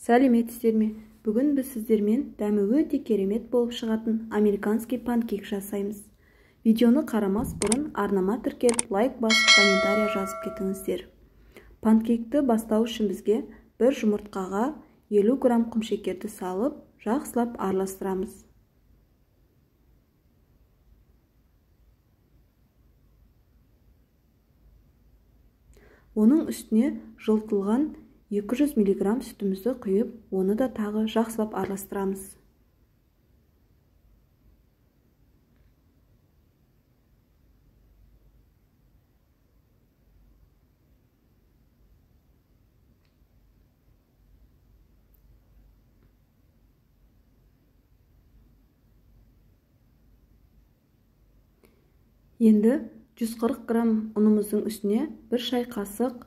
Сәлеметсіздер ме? Бүгін біз сіздермен дәмі өте керемет болып шығатын американский панкейк жасаймыз. Видеоны қарамас бұрын арнама тіркеліп, лайк басып, комментария жазып кетіңіздер. Панкейкті бастау үшін бізге бір жұмыртқаға 50 грамм құмшекерді салып, жақсылап араластырамыз. Оның үстіне жылытылған 200 мг сүтімізді құйып, оны да тағы жақсылап араластырамыз. Енді 140 грамм ұнымыздың үстіне бір шай қасық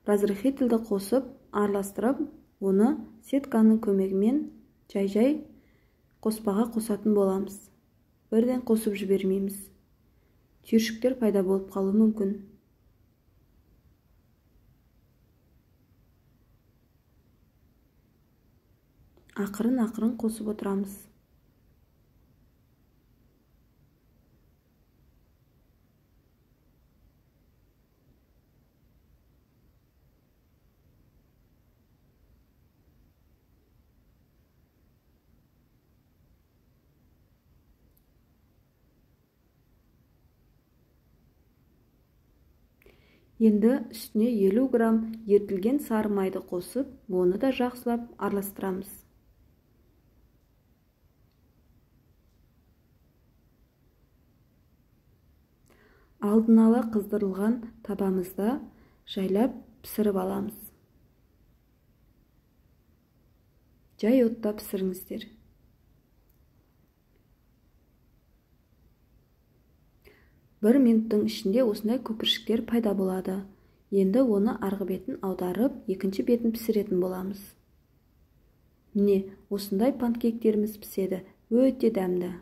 разрыхительді қосып, араластырып, оны сетканың көмегімен жай-жай қоспаға қосатын боламыз. Бірден қосып жібермейміз. Түйіршіктер пайда болып қалуы мүмкін. Ақырын-ақырын қосып отырамыз. Енді үстіне 50 грамм ерітілген сары майды қосып, оны да жақсылап араластырамыз. Алдын ала қыздырылған табамызда жайлап пісіріп аламыз. Жай отта пісіріңіздер. Бір минуттың ішінде осындай көпіршіктер пайда болады. Енді оны арғы бетін аударып, екінші бетін пісіретін боламыз. Міне, осындай панкейктеріміз піседі. Өте дәмді.